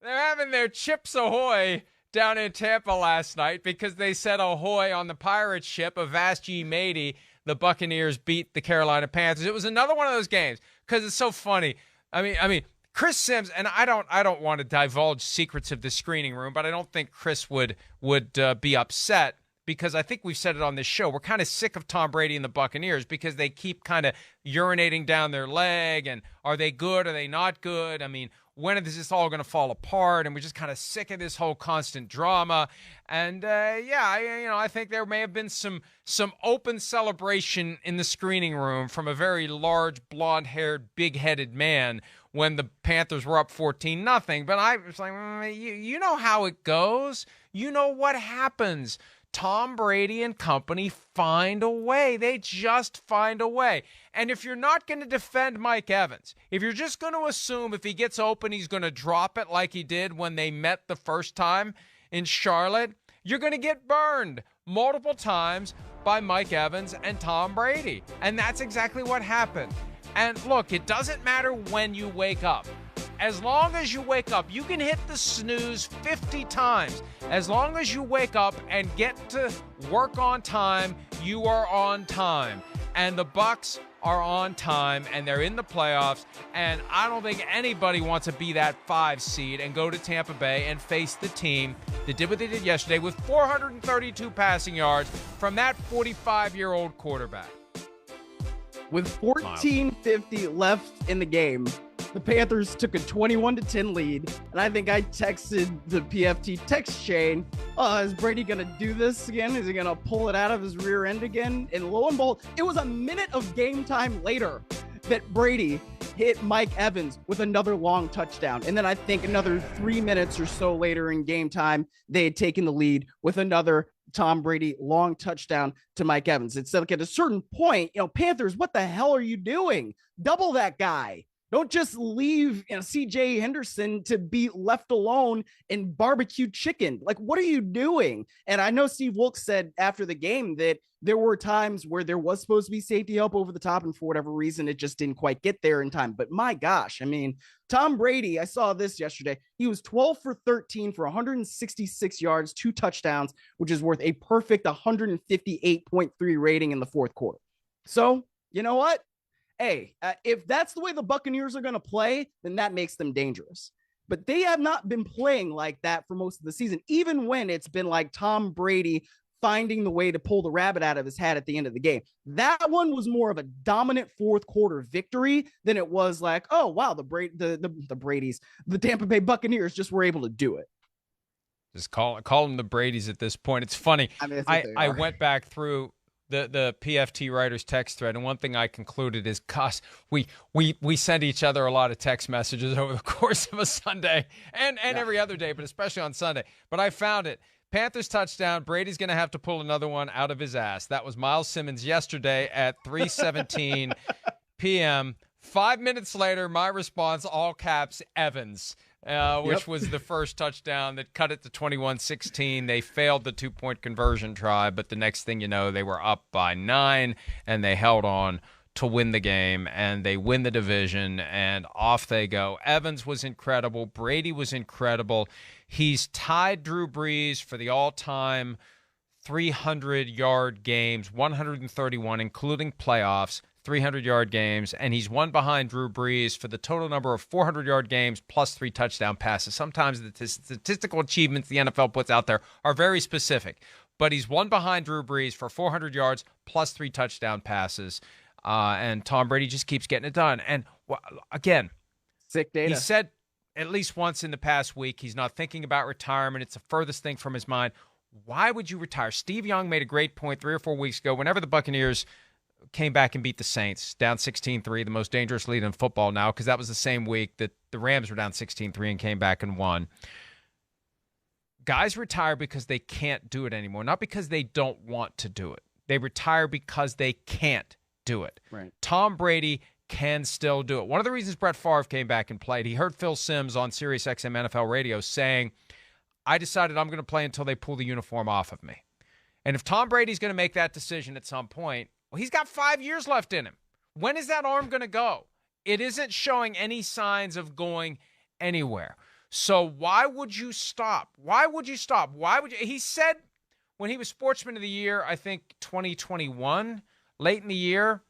They're having their Chips Ahoy down in Tampa last night because they said ahoy on the pirate ship of Vashti Matey. The Buccaneers beat the Carolina Panthers. It was another one of those games because it's so funny. I mean, Chris Sims, and I don't want to divulge secrets of the screening room, but I don't think Chris would be upset because I think we've said it on this show. We're kind of sick of Tom Brady and the Buccaneers because they keep kind of urinating down their leg, and are they good? Are they not good? I mean, when is this all going to fall apart? And we're just kind of sick of this whole constant drama. And I think there may have been some open celebration in the screening room from a very large, blonde-haired, big-headed man when the Panthers were up 14-0. But I was like, you know how it goes. You know what happens. Tom Brady and company find a way. They just find a way. And if you're not going to defend Mike Evans, if you're just going to assume if he gets open, he's going to drop it like he did when they met the first time in Charlotte, you're going to get burned multiple times by Mike Evans and Tom Brady. And that's exactly what happened. And look, it doesn't matter when you wake up. As long as you wake up, you can hit the snooze 50 times. As long as you wake up and get to work on time, you are on time. And the Bucs are on time, and they're in the playoffs. And I don't think anybody wants to be that 5 seed and go to Tampa Bay and face the team that did what they did yesterday with 432 passing yards from that 45-year-old quarterback. With 14:50 left in the game, the Panthers took a 21-10 lead, and I think I texted the PFT text chain, is Brady going to do this again? Is he going to pull it out of his rear end again? And lo and behold, it was a minute of game time later that Brady hit Mike Evans with another long touchdown. And then I think another 3 minutes or so later in game time, they had taken the lead with another Tom Brady long touchdown to Mike Evans. It's like at a certain point, Panthers, what the hell are you doing? Double that guy. Don't just leave CJ Henderson to be left alone in barbecue chicken. Like, what are you doing? And I know Steve Wilkes said after the game that there were times where there was supposed to be safety help over the top, and for whatever reason, it just didn't quite get there in time. But my gosh, I mean, Tom Brady, I saw this yesterday. He was 12 for 13 for 166 yards, 2 touchdowns, which is worth a perfect 158.3 rating in the fourth quarter. So, you know what? Hey, if that's the way the Buccaneers are going to play, then that makes them dangerous. But they have not been playing like that for most of the season, even when it's been like Tom Brady finding the way to pull the rabbit out of his hat at the end of the game. That one was more of a dominant fourth quarter victory than it was like, oh, wow, the Tampa Bay Buccaneers just were able to do it. Just call them the Bradys at this point. It's funny. I mean, I went back through the PFT writers text thread, and one thing I concluded is, gosh, we send each other a lot of text messages over the course of a Sunday and every other day, but especially on Sunday. But I found it. Panthers touchdown. Brady's going to have to pull another one out of his ass. That was Miles Simmons yesterday at 3:17 p.m. 5 minutes later, my response, all caps, Evans. Which was the first touchdown that cut it to 21-16. They failed the 2-point conversion try, but the next thing you know, they were up by 9, and they held on to win the game, and they win the division, and off they go. Evans was incredible. Brady was incredible. He's tied Drew Brees for the all-time 300-yard games, 131, including playoffs. 300-yard games, and he's one behind Drew Brees for the total number of 400-yard games plus 3 touchdown passes. Sometimes the statistical achievements the NFL puts out there are very specific, but he's one behind Drew Brees for 400 yards plus 3 touchdown passes, and Tom Brady just keeps getting it done. And again, sick data. He said at least once in the past week he's not thinking about retirement. It's the furthest thing from his mind. Why would you retire? Steve Young made a great point 3 or 4 weeks ago. Whenever the Buccaneers came back and beat the Saints, down 16-3, the most dangerous lead in football now, because that was the same week that the Rams were down 16-3 and came back and won. Guys retire because they can't do it anymore, not because they don't want to do it. They retire because they can't do it. Right. Tom Brady can still do it. One of the reasons Brett Favre came back and played, he heard Phil Simms on Sirius XM NFL radio saying, I decided I'm going to play until they pull the uniform off of me. And if Tom Brady's going to make that decision at some point, well, he's got 5 years left in him. When is that arm going to go? It isn't showing any signs of going anywhere. So why would you stop? Why would you stop? He said when he was Sportsman of the Year, I think 2021, late in the year,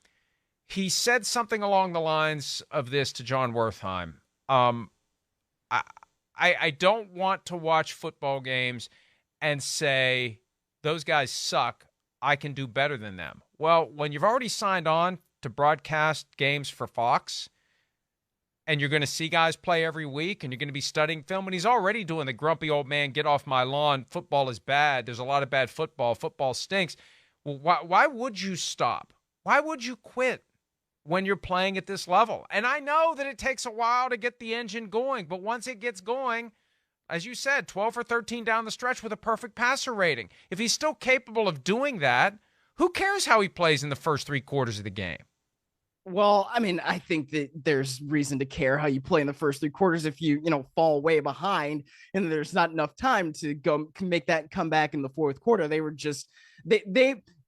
he said something along the lines of this to John Wertheim. I don't want to watch football games and say, those guys suck, I can do better than them. Well, when you've already signed on to broadcast games for Fox, and you're going to see guys play every week, and you're going to be studying film, and he's already doing the grumpy old man, get off my lawn, football is bad, there's a lot of bad football stinks. Well, why would you stop? Why would you quit when you're playing at this level? And I know that it takes a while to get the engine going, but once it gets going, as you said, 12 or 13 down the stretch with a perfect passer rating. If he's still capable of doing that, who cares how he plays in the first 3 quarters of the game? Well, I mean, I think that there's reason to care how you play in the first 3 quarters if you fall way behind and there's not enough time to go make that comeback in the fourth quarter. They were just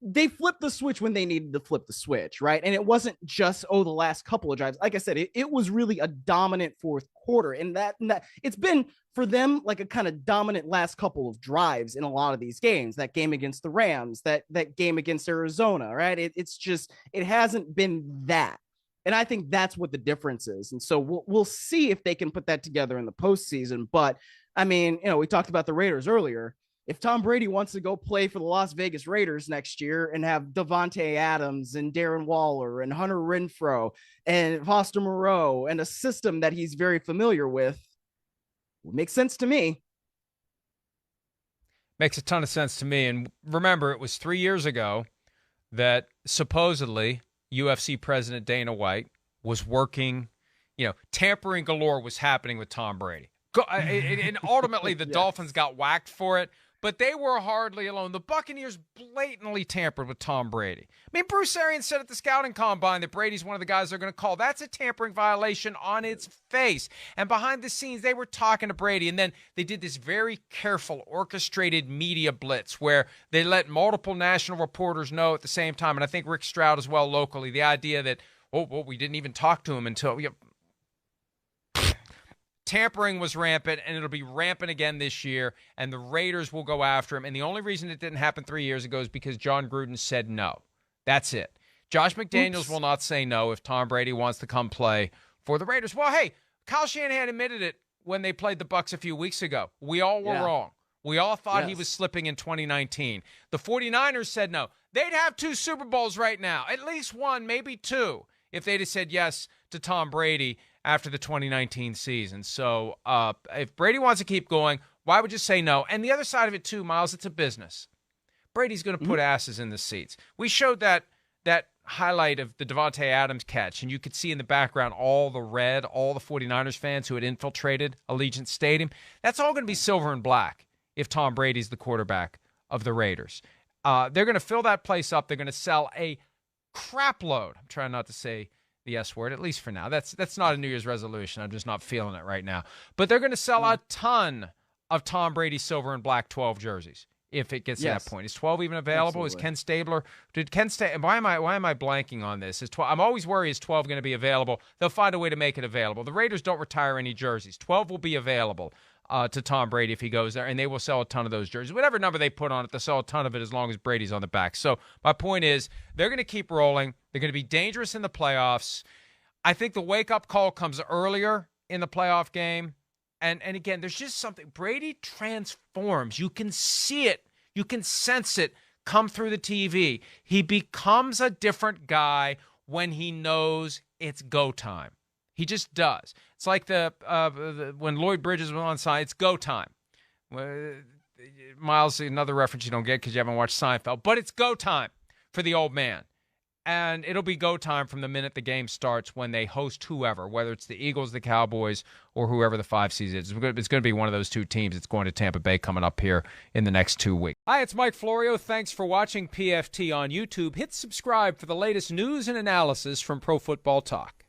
they flipped the switch when they needed to flip the switch, right? And it wasn't just the last couple of drives. Like I said, it was really a dominant fourth quarter, and that it's been for them like a kind of dominant last couple of drives in a lot of these games. That game against the Rams, that game against Arizona, right? It's just it hasn't been that, and I think that's what the difference is. And so we'll see if they can put that together in the postseason. But I mean, we talked about the Raiders earlier. If Tom Brady wants to go play for the Las Vegas Raiders next year and have Devontae Adams and Darren Waller and Hunter Renfrow and Foster Moreau and a system that he's very familiar with, it makes sense to me. Makes a ton of sense to me. And remember, it was 3 years ago that supposedly UFC President Dana White was working, tampering galore was happening with Tom Brady. And ultimately the Dolphins got whacked for it. But they were hardly alone. The Buccaneers blatantly tampered with Tom Brady. I mean, Bruce Arians said at the scouting combine that Brady's one of the guys they're going to call. That's a tampering violation on its face. And behind the scenes, they were talking to Brady. And then they did this very careful, orchestrated media blitz where they let multiple national reporters know at the same time. And I think Rick Stroud as well locally. The idea that, we didn't even talk to him until... Tampering was rampant, and it'll be rampant again this year, and the Raiders will go after him. And the only reason it didn't happen 3 years ago is because John Gruden said no. That's it. Josh McDaniels will not say no if Tom Brady wants to come play for the Raiders. Well, hey, Kyle Shanahan admitted it when they played the Bucs a few weeks ago. We all were wrong. We all thought he was slipping in 2019. The 49ers said no. They'd have 2 Super Bowls right now, at least 1, maybe 2, if they'd have said yes to Tom Brady after the 2019 season. So if Brady wants to keep going, why would you say no? And the other side of it too, Miles, it's a business. Brady's going to put asses in the seats. We showed that highlight of the Devontae Adams catch, and you could see in the background all the 49ers fans who had infiltrated Allegiant Stadium. That's all going to be silver and black if Tom Brady's the quarterback of the Raiders. They're going to fill that place up. They're going to sell a crap load. I'm trying not to say the S word, at least for now. That's not a New Year's resolution. I'm just not feeling it right now. But they're going to sell a ton of Tom Brady silver and black 12 jerseys if it gets to that point. Is 12 even available? Absolutely. Is Ken Stabler? Why am I blanking on this? I'm always worried, is 12 going to be available? They'll find a way to make it available. The Raiders don't retire any jerseys. 12 will be available to Tom Brady if he goes there, and they will sell a ton of those jerseys. Whatever number they put on it, they'll sell a ton of it as long as Brady's on the back. So my point is, they're going to keep rolling. They're going to be dangerous in the playoffs. I think the wake-up call comes earlier in the playoff game. And again, there's just something. Brady transforms. You can see it. You can sense it come through the TV. He becomes a different guy when he knows it's go time. He just does. It's like when Lloyd Bridges was on side, it's go time. Miles, another reference you don't get because you haven't watched Seinfeld, but it's go time for the old man. And it'll be go time from the minute the game starts when they host whoever, whether it's the Eagles, the Cowboys, or whoever the 5 seed is. It's going to be one of those 2 teams. It's going to Tampa Bay coming up here in the next 2 weeks. Hi, it's Mike Florio. Thanks for watching PFT on YouTube. Hit subscribe for the latest news and analysis from Pro Football Talk.